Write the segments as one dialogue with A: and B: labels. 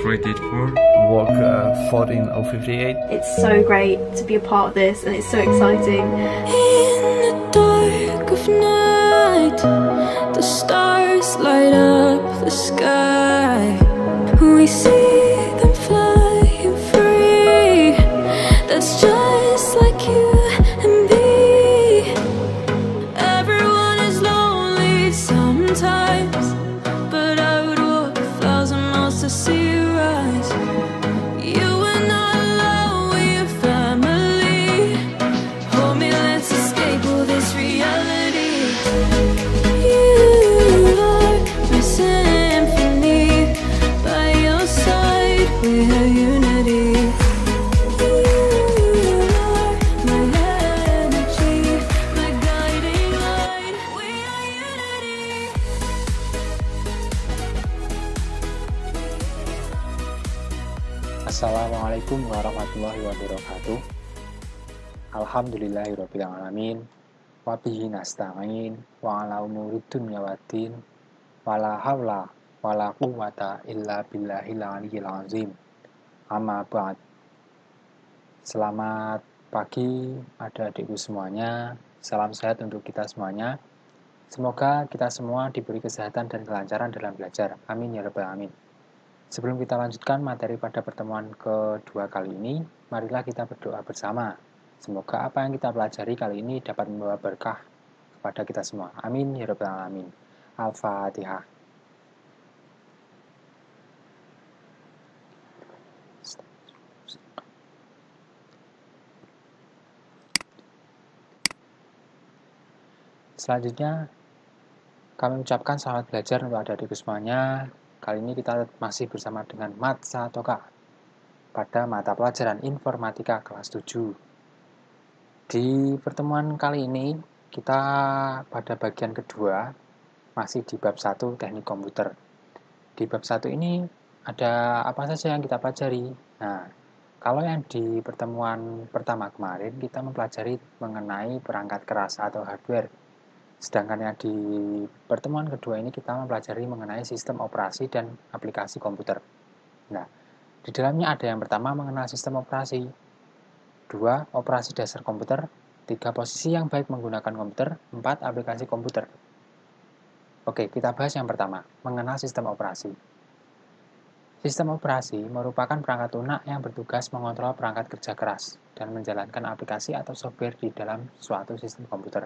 A: graduated for
B: work 14058.
C: It's so great to be a part of this, and it's so exciting.
D: In the dark of night, the stars light up the sky. We see them flying free. That's just like you and me. Everyone is lonely sometimes, but I would walk 1,000 miles to see you rise. You are not alone, we're family. Hold me, let's escape all this reality. You are my symphony. By your side, we are unity. You are my energy, my guiding light. We are unity.
E: Assalamualaikum warahmatullahi wabarakatuh. Alhamdulillahirabbil alamin. Wa bihi nasta'in wa ala umuri dunya waddin. Wala haula wala quwwata illa billahil aliyyil azim. Amma ba'd. Selamat pagi adik-adikku semuanya. Salam sehat untuk kita semuanya. Semoga kita semua diberi kesehatan dan kelancaran dalam belajar. Amin ya rabbal alamin. Sebelum kita lanjutkan materi pada pertemuan kedua kali ini, marilah kita berdoa bersama. Semoga apa yang kita pelajari kali ini dapat membawa berkah kepada kita semua. Amin ya rabbal alamin. Al-Fatihah. Selanjutnya, kami ucapkan selamat belajar untuk adik-adikku semuanya. Kali ini kita masih bersama dengan Mat Satoka pada mata pelajaran Informatika kelas 7. Di pertemuan kali ini, kita pada bagian kedua masih di bab 1 teknik komputer. Di bab 1 ini ada apa saja yang kita pelajari? Nah, kalau yang di pertemuan pertama kemarin kita mempelajari mengenai perangkat keras atau hardware. Sedangkan yang di pertemuan kedua ini kita mempelajari mengenai sistem operasi dan aplikasi komputer. Nah, di dalamnya ada yang pertama mengenal sistem operasi, 2. Operasi dasar komputer, 3. Posisi yang baik menggunakan komputer, 4. Aplikasi komputer. Oke, kita bahas yang pertama, mengenal sistem operasi. Sistem operasi merupakan perangkat lunak yang bertugas mengontrol perangkat kerja keras dan menjalankan aplikasi atau software di dalam suatu sistem komputer.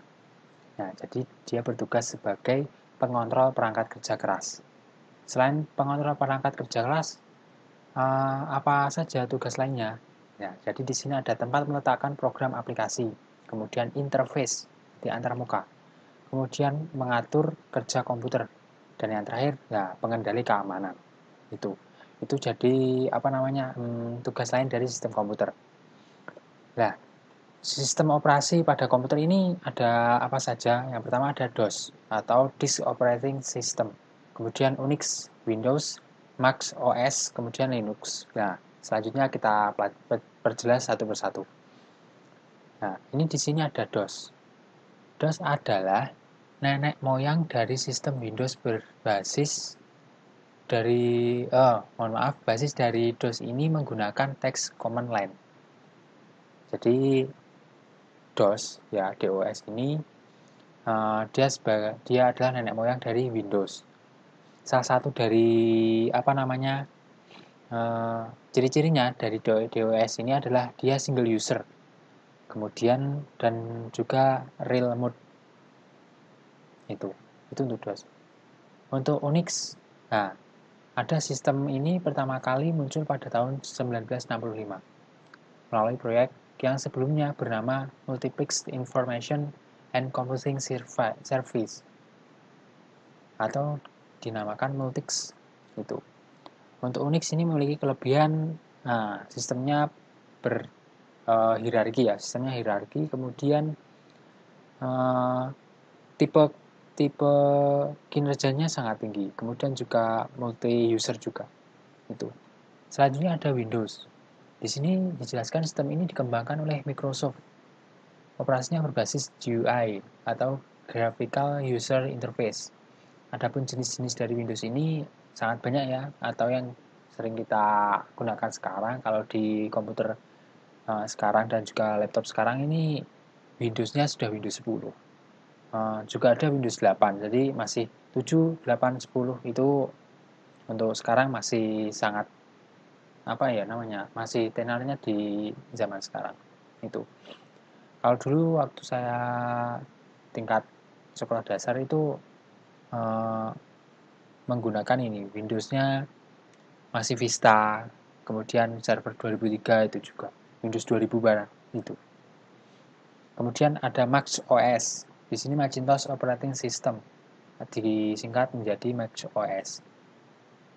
E: Nah, jadi dia bertugas sebagai pengontrol perangkat kerja keras. Selain pengontrol perangkat kerja keras, apa saja tugas lainnya? Ya, jadi di sini ada tempat meletakkan program aplikasi, kemudian interface di antarmuka, kemudian mengatur kerja komputer, dan yang terakhir ya pengendali keamanan. Itu jadi tugas lain dari sistem komputer. Nah, sistem operasi pada komputer ini ada apa saja? Yang pertama ada DOS atau Disk Operating System, kemudian Unix, Windows, Mac OS, kemudian Linux. Nah, selanjutnya kita perjelas satu persatu. Nah, ini di sini ada DOS. DOS adalah nenek moyang dari sistem Windows basis dari DOS ini menggunakan teks command line. Jadi DOS ya DOS ini dia adalah nenek moyang dari Windows. Salah satu dari ciri-cirinya dari DOS ini adalah dia single user, kemudian dan juga real mode. Itu untuk DOS. Untuk Unix, nah ada sistem ini pertama kali muncul pada tahun 1965 melalui proyek yang sebelumnya bernama Multiplex Information and Computing Service atau dinamakan Multix. Itu. Untuk Unix ini memiliki kelebihan, sistemnya hierarki ya, kemudian tipe kinerjanya sangat tinggi, kemudian juga multi user juga. Itu. Selanjutnya ada Windows. Di sini dijelaskan sistem ini dikembangkan oleh Microsoft. Operasinya berbasis GUI atau Graphical User Interface. Adapun jenis-jenis dari Windows ini sangat banyak ya, atau yang sering kita gunakan sekarang. Kalau di komputer sekarang dan juga laptop sekarang ini Windows-nya sudah Windows 10. Juga ada Windows 8, jadi masih 7, 8, 10 itu untuk sekarang masih sangat masih tenarnya di zaman sekarang itu. Kalau dulu waktu saya tingkat sekolah dasar itu menggunakan ini Windows-nya masih Vista, kemudian server 2003 itu juga Windows 2000 barang itu. Kemudian ada Mac OS. Di sini Macintosh Operating System, disingkat menjadi Mac OS.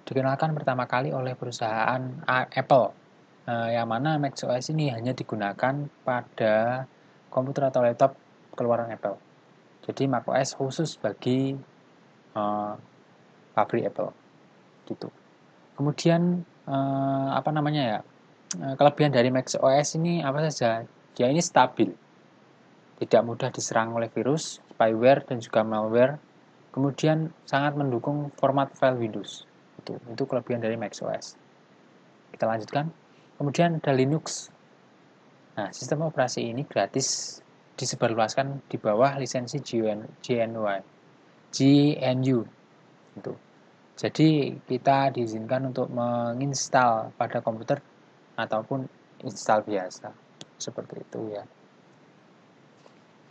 E: Dikenalkan pertama kali oleh perusahaan Apple, yang mana Mac OS ini hanya digunakan pada komputer atau laptop keluaran Apple. Jadi Mac OS khusus bagi pabrik Apple, gitu. Kemudian kelebihan dari Mac OS ini apa saja? Dia ini stabil, tidak mudah diserang oleh virus, spyware, dan juga malware. Kemudian sangat mendukung format file Windows. Itu kelebihan dari Mac OS. Kita lanjutkan. Kemudian ada Linux. Nah, sistem operasi ini gratis disebarluaskan di bawah lisensi GNU. Itu. Jadi kita diizinkan untuk menginstal pada komputer ataupun install biasa. Seperti itu ya.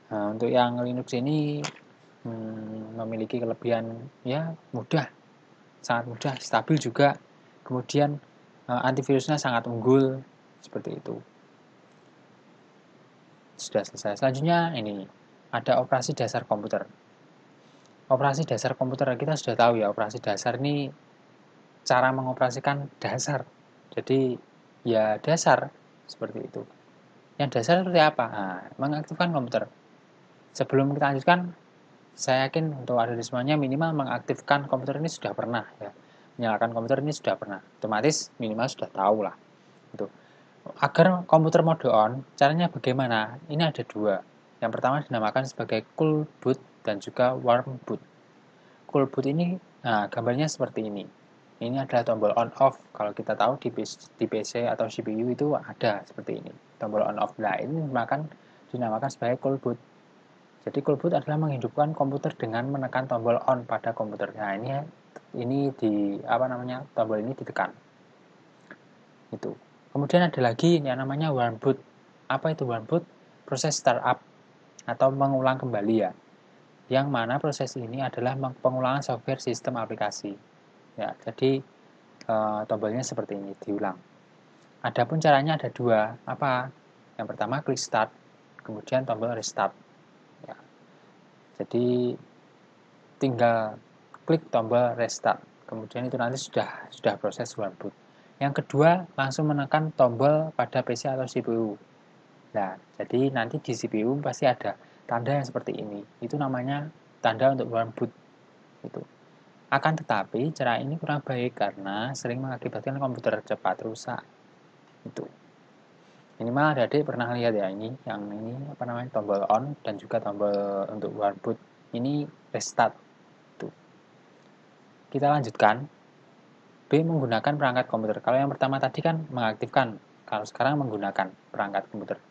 E: Nah, untuk yang Linux ini memiliki kelebihan ya mudah, sangat mudah, stabil juga. Kemudian antivirusnya sangat unggul, seperti itu. Sudah selesai. Selanjutnya ini ada operasi dasar komputer. Operasi dasar komputer kita sudah tahu ya, operasi dasar ini cara mengoperasikan dasar. Jadi ya dasar seperti itu. Yang dasar seperti apa? Nah, mengaktifkan komputer. Sebelum kita lanjutkan, saya yakin untuk ada di semuanya minimal mengaktifkan komputer ini sudah pernah ya. Menyalakan komputer ini sudah pernah. Otomatis minimal sudah tahu lah. Itu. Agar komputer mode on, caranya bagaimana? Ini ada dua. Yang pertama dinamakan sebagai cool boot dan juga warm boot. Cool boot ini, nah gambarnya seperti ini. Ini adalah tombol on off. Kalau kita tahu di PC atau CPU itu ada seperti ini. Tombol on off. Nah, ini dinamakan sebagai cool boot. Jadi cool boot adalah menghidupkan komputer dengan menekan tombol on pada komputer. Nah, tombol ini ditekan. Itu. Kemudian ada lagi yang namanya warm boot. Apa itu warm boot? Proses startup atau mengulang kembali ya. Yang mana proses ini adalah pengulangan software sistem aplikasi. Ya, jadi tombolnya seperti ini, diulang. Adapun caranya ada dua. Apa? Yang pertama klik start, kemudian tombol restart. Ya. Jadi tinggal klik tombol restart, kemudian itu nanti sudah proses warm boot. Yang kedua, langsung menekan tombol pada PC atau CPU. Nah, jadi nanti di CPU pasti ada tanda yang seperti ini. Itu namanya tanda untuk warm boot. Itu. Akan tetapi, cara ini kurang baik karena sering mengakibatkan komputer cepat rusak. Itu. Minimal adik pernah lihat ya ini, yang ini tombol on dan juga tombol untuk warm boot. Ini restart. Itu. Kita lanjutkan. B. Menggunakan perangkat komputer. Kalau yang pertama tadi kan mengaktifkan, kalau sekarang menggunakan perangkat komputer.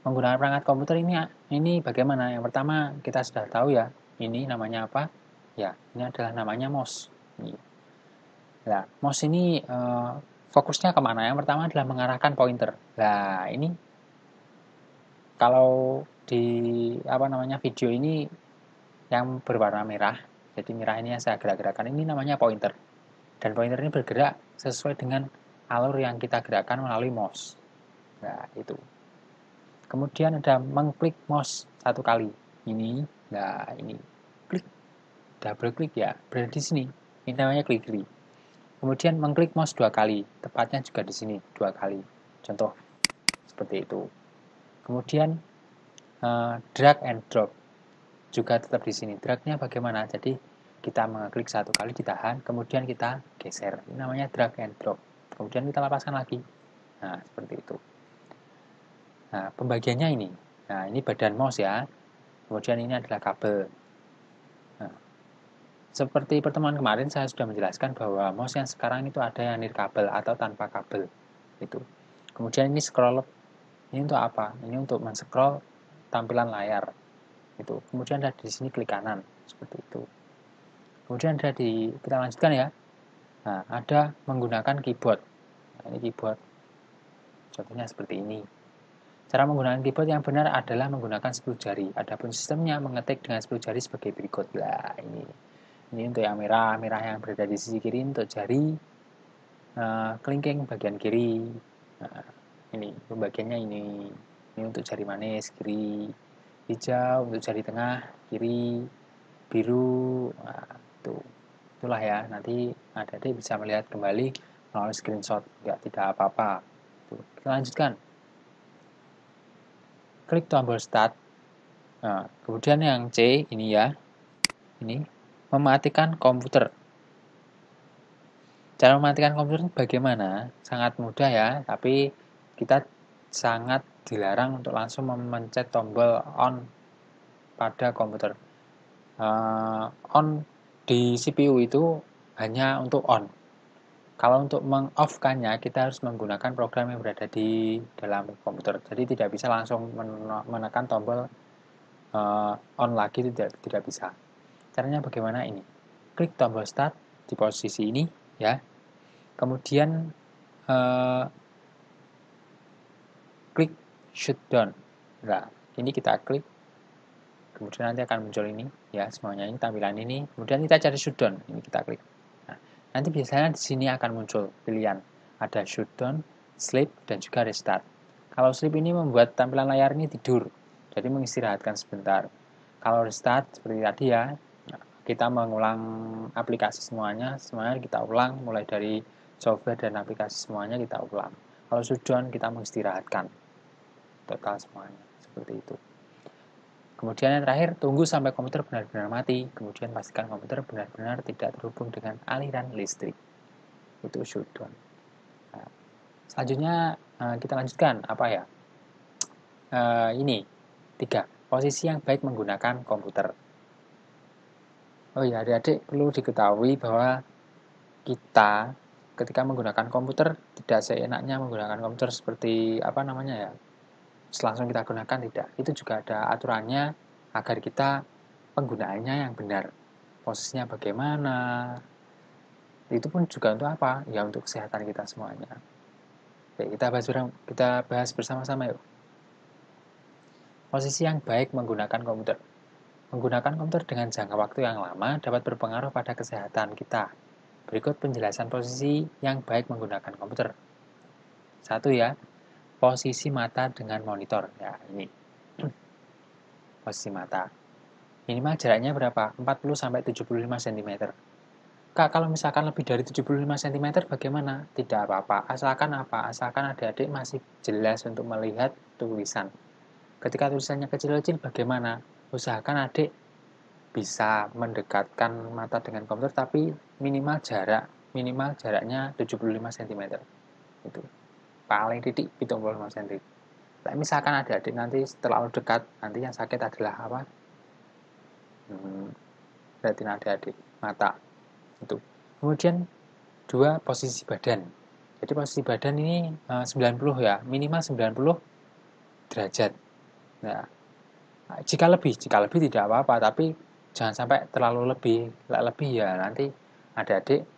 E: Menggunakan perangkat komputer ini bagaimana? Yang pertama kita sudah tahu ya, ini namanya apa? Ya, ini adalah namanya mouse. Nah, mouse ini fokusnya kemana? Yang pertama adalah mengarahkan pointer. Nah, ini kalau di video ini yang berwarna merah, jadi merah ini yang saya gerak-gerakkan, ini namanya pointer. Dan pointer ini bergerak sesuai dengan alur yang kita gerakkan melalui mouse. Nah, itu. Kemudian ada mengklik mouse satu kali. Ini, nah ini. Klik. Double klik ya, berada di sini. Ini namanya klik kiri. Kemudian mengklik mouse dua kali. Tepatnya juga di sini, dua kali. Contoh, seperti itu. Kemudian drag and drop. Juga tetap di sini. Dragnya bagaimana? Jadi kita mengklik satu kali, ditahan, kemudian kita geser. Ini namanya drag and drop. Kemudian kita lepaskan lagi. Nah, seperti itu. Nah, pembagiannya ini. Nah, ini badan mouse ya. Kemudian ini adalah kabel. Nah, seperti pertemuan kemarin saya sudah menjelaskan bahwa mouse yang sekarang itu ada yang nirkabel atau tanpa kabel. Itu. Kemudian ini scroll, ini untuk apa? Ini untuk men-scroll tampilan layar. Itu. Kemudian ada di sini klik kanan, seperti itu. Kemudian ada kita lanjutkan ya. Nah, ada menggunakan keyboard. Nah, ini keyboard. Contohnya seperti ini. Cara menggunakan keyboard yang benar adalah menggunakan 10 jari. Adapun sistemnya mengetik dengan 10 jari sebagai berikut. Nah, ini untuk yang merah yang berada di sisi kiri untuk jari kelingking bagian kiri. Nah, ini pembagiannya ini untuk jari manis kiri, hijau untuk jari tengah kiri, biru. Nah, itulah ya. Nanti adik-adik bisa melihat kembali melalui screenshot. Tidak apa-apa. Kita lanjutkan. Klik tombol start. Nah, kemudian yang C ini ya, ini mematikan komputer. Cara mematikan komputer bagaimana? Sangat mudah ya, tapi kita sangat dilarang untuk langsung memencet tombol on pada komputer. On di CPU itu hanya untuk on. Kalau untuk meng-off-kannya, kita harus menggunakan program yang berada di dalam komputer. Jadi tidak bisa langsung menekan tombol on lagi, tidak bisa. Caranya bagaimana ini? Klik tombol start di posisi ini ya. Kemudian klik shutdown. Nah, ini kita klik. Kemudian nanti akan muncul ini ya, semuanya ini tampilan ini. Kemudian kita cari shutdown. Ini kita klik. Nanti biasanya di sini akan muncul pilihan. Ada shutdown, sleep, dan juga restart. Kalau sleep ini membuat tampilan layar ini tidur. Jadi mengistirahatkan sebentar. Kalau restart seperti tadi ya, kita mengulang aplikasi semuanya kita ulang. Mulai dari software dan aplikasi semuanya kita ulang. Kalau shutdown kita mengistirahatkan. Total semuanya. Seperti itu. Kemudian yang terakhir, tunggu sampai komputer benar-benar mati. Kemudian pastikan komputer benar-benar tidak terhubung dengan aliran listrik. Itu shutdown. Nah, selanjutnya kita lanjutkan. Apa ya? Ini 3. Posisi yang baik menggunakan komputer. Oh ya, adik-adik perlu diketahui bahwa kita ketika menggunakan komputer tidak seenaknya menggunakan komputer seperti apa namanya ya, langsung kita gunakan, tidak. Itu juga ada aturannya agar kita penggunaannya yang benar. Posisinya bagaimana. Itu pun juga untuk apa? Ya untuk kesehatan kita semuanya. Oke, kita bahas bersama-sama yuk. Posisi yang baik menggunakan komputer. Menggunakan komputer dengan jangka waktu yang lama dapat berpengaruh pada kesehatan kita. Berikut penjelasan posisi yang baik menggunakan komputer. 1 ya, posisi mata dengan monitor. Ya, ini. Posisi mata. Minimal jaraknya berapa? 40-75 cm. Kak, kalau misalkan lebih dari 75 cm bagaimana? Tidak apa-apa. Asalkan apa? Asalkan adik-adik masih jelas untuk melihat tulisan. Ketika tulisannya kecil-kecil bagaimana? Usahakan adik bisa mendekatkan mata dengan komputer tapi minimal jaraknya 75 cm. Itu. Paling titik 75 cm. Nah, misalkan adik-adik nanti terlalu dekat, nanti yang sakit adalah apa? Retina adik-adik, mata. Itu. Kemudian 2, posisi badan. Jadi posisi badan ini 90 ya, minimal 90 derajat. Nah, jika lebih tidak apa-apa, tapi jangan sampai terlalu lebih. Lebih ya nanti adik-adik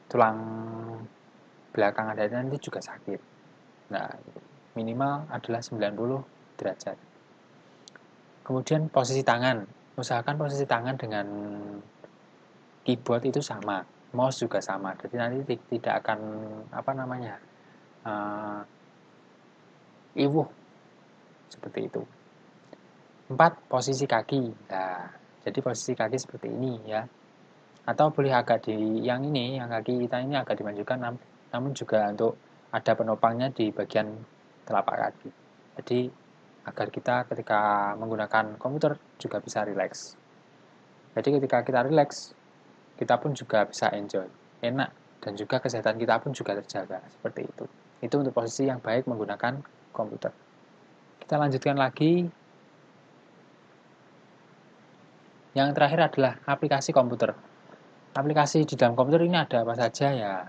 E: tulang belakang adik-adik nanti juga sakit. Nah, minimal adalah 90 derajat. Kemudian posisi tangan. Usahakan posisi tangan dengan keyboard itu sama, mouse juga sama. Jadi nanti tidak akan iwuh seperti itu. 4, posisi kaki. Nah, jadi posisi kaki seperti ini ya. Atau boleh agak yang kaki kita ini agak dimajukan, namun juga untuk ada penopangnya di bagian telapak kaki. Jadi agar kita ketika menggunakan komputer juga bisa rileks. Jadi ketika kita rileks, kita pun juga bisa enjoy, enak, dan juga kesehatan kita pun juga terjaga. Seperti itu. Itu untuk posisi yang baik menggunakan komputer. Kita lanjutkan lagi. Yang terakhir adalah aplikasi komputer. Aplikasi di dalam komputer ini ada apa saja ya?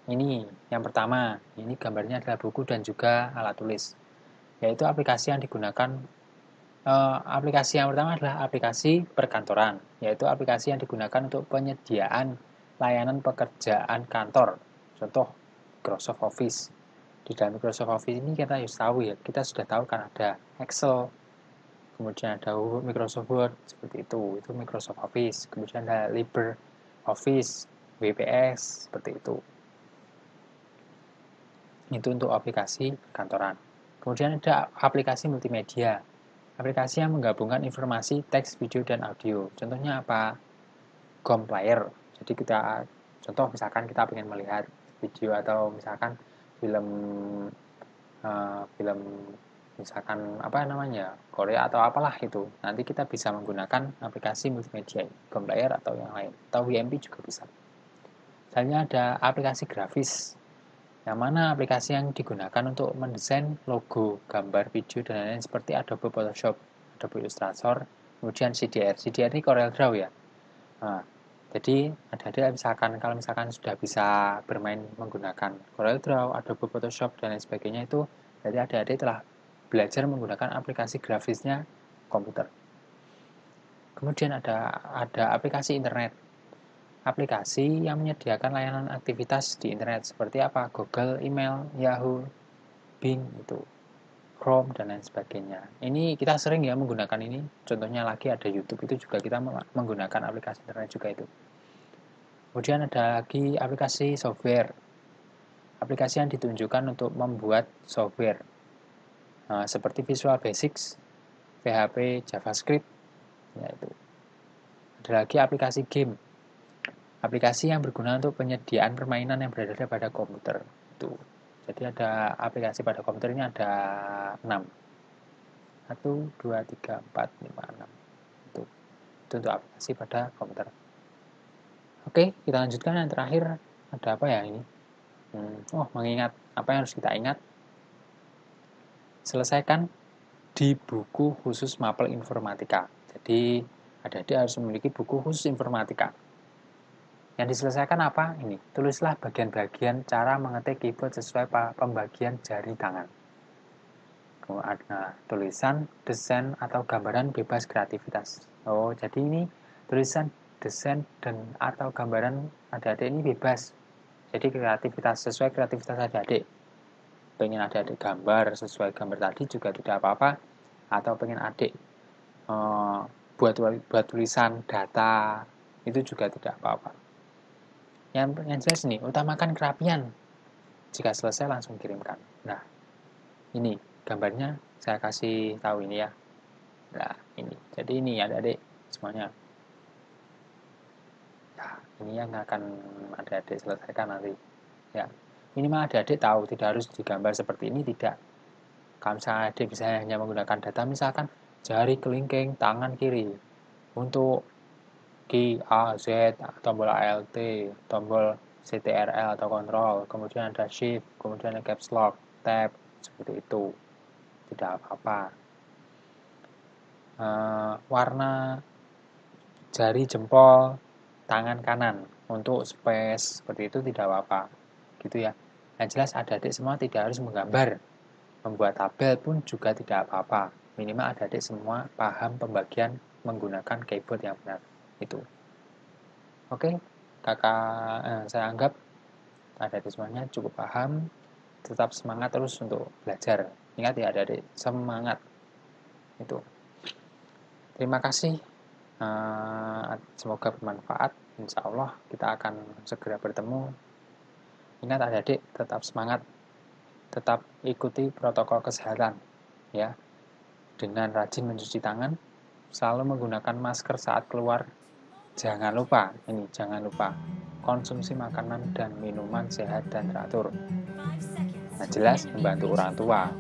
E: Ini yang pertama, ini gambarnya adalah buku dan juga alat tulis. Yaitu aplikasi yang digunakan aplikasi yang pertama adalah aplikasi perkantoran, yaitu aplikasi yang digunakan untuk penyediaan layanan pekerjaan kantor. Contoh Microsoft Office. Di dalam Microsoft Office ini kita harus tahu ya, kita sudah tahu kan ada Excel, kemudian ada Microsoft Word, seperti itu Microsoft Office. Kemudian ada LibreOffice, WPS, seperti itu. Itu untuk aplikasi kantoran. Kemudian ada aplikasi multimedia. Aplikasi yang menggabungkan informasi, teks, video, dan audio. Contohnya apa? GOM Player. Jadi contoh misalkan kita ingin melihat video atau misalkan film misalkan apa namanya Korea atau apalah itu. Nanti kita bisa menggunakan aplikasi multimedia, GOM Player atau yang lain. Atau WMP juga bisa. Misalnya ada aplikasi grafis. Yang mana aplikasi yang digunakan untuk mendesain logo, gambar, video, dan lain-lain seperti Adobe Photoshop, Adobe Illustrator, kemudian CDR. CDR ini CorelDRAW ya. Nah, jadi adik-adik kalau misalkan sudah bisa bermain menggunakan CorelDRAW, Adobe Photoshop, dan lain sebagainya itu, jadi adik-adik telah belajar menggunakan aplikasi grafisnya komputer. Kemudian ada aplikasi internet. Aplikasi yang menyediakan layanan aktivitas di internet seperti apa? Google, email, Yahoo, Bing, itu, Chrome, dan lain sebagainya. Ini kita sering ya menggunakan ini. Contohnya lagi ada YouTube, itu juga kita menggunakan aplikasi internet juga itu. Kemudian ada lagi aplikasi software. Aplikasi yang ditunjukkan untuk membuat software. Nah, seperti Visual Basics, PHP, JavaScript, ya itu. Ada lagi aplikasi game. Aplikasi yang berguna untuk penyediaan permainan yang berada pada komputer. Itu. Jadi ada aplikasi pada komputer ini ada 6. 1, 2, 3, 4, 5, 6. Itu untuk aplikasi pada komputer. Oke, kita lanjutkan yang terakhir. Ada apa ya ini? Mengingat apa yang harus kita ingat. Selesaikan di buku khusus mapel informatika. Jadi adik-adik harus memiliki buku khusus informatika. Yang diselesaikan apa? Ini, tulislah bagian-bagian cara mengetik keyboard sesuai pembagian jari tangan. Ada tulisan, desain, atau gambaran bebas kreativitas. Oh, jadi ini tulisan, desain, dan atau gambaran adik-adik ini bebas. Jadi kreativitas, sesuai kreativitas adik-adik. Pengen adik-adik gambar, sesuai gambar tadi juga tidak apa-apa. Atau pengen adik buat tulisan, data, itu juga tidak apa-apa. Yang jelas nih, utamakan kerapian. Jika selesai langsung kirimkan. Nah, ini gambarnya saya kasih tahu ini ya. Nah, ini. Jadi ini adik-adik semuanya. Nah, ini yang akan adik-adik selesaikan nanti. Ya, minimal adik-adik tahu, tidak harus digambar seperti ini, tidak. Kalau misalnya adik bisa hanya menggunakan data, misalkan jari kelingking tangan kiri. Untuk key A, Z, tombol ALT, tombol CTRL atau kontrol, kemudian ada shift, kemudian ada caps lock, tab, seperti itu. Tidak apa-apa. Warna jari jempol tangan kanan untuk space, seperti itu tidak apa-apa. Gitu ya. Yang jelas adik-adik semua tidak harus menggambar. Membuat tabel pun juga tidak apa-apa. Minimal adik-adik semua paham pembagian menggunakan keyboard yang benar. Itu. Oke, saya anggap adik-adik semuanya cukup paham, tetap semangat terus untuk belajar. Ingat ya adik-adik, semangat. Itu. Terima kasih. Semoga bermanfaat. Insya Allah kita akan segera bertemu. Ingat adik-adik, tetap semangat, tetap ikuti protokol kesehatan, ya. Dengan rajin mencuci tangan, selalu menggunakan masker saat keluar. Jangan lupa konsumsi makanan dan minuman sehat dan teratur. Nah, jelas membantu orang tua,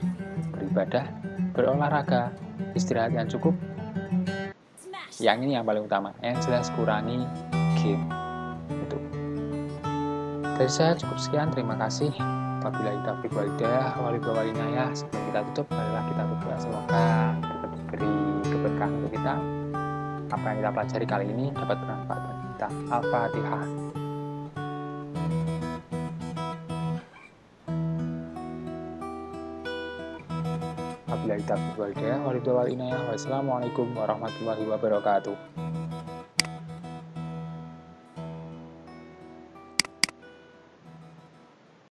E: beribadah, berolahraga, istirahat yang cukup. Yang ini yang paling utama. Yang jelas kurangi game. Itu. Dari saya cukup sekian. Terima kasih. Wabillahi taufiq wal hidayah. Walillahi sebelum kita tutup, marilah kita berdoa semoga diberi keberkahan untuk kita. apa yang kita pelajari kali ini dapat bermanfaat bagi kita. Al-Fatihah. Wabillahi taufiq wal hidayah. Wassalamualaikum warahmatullahi wabarakatuh.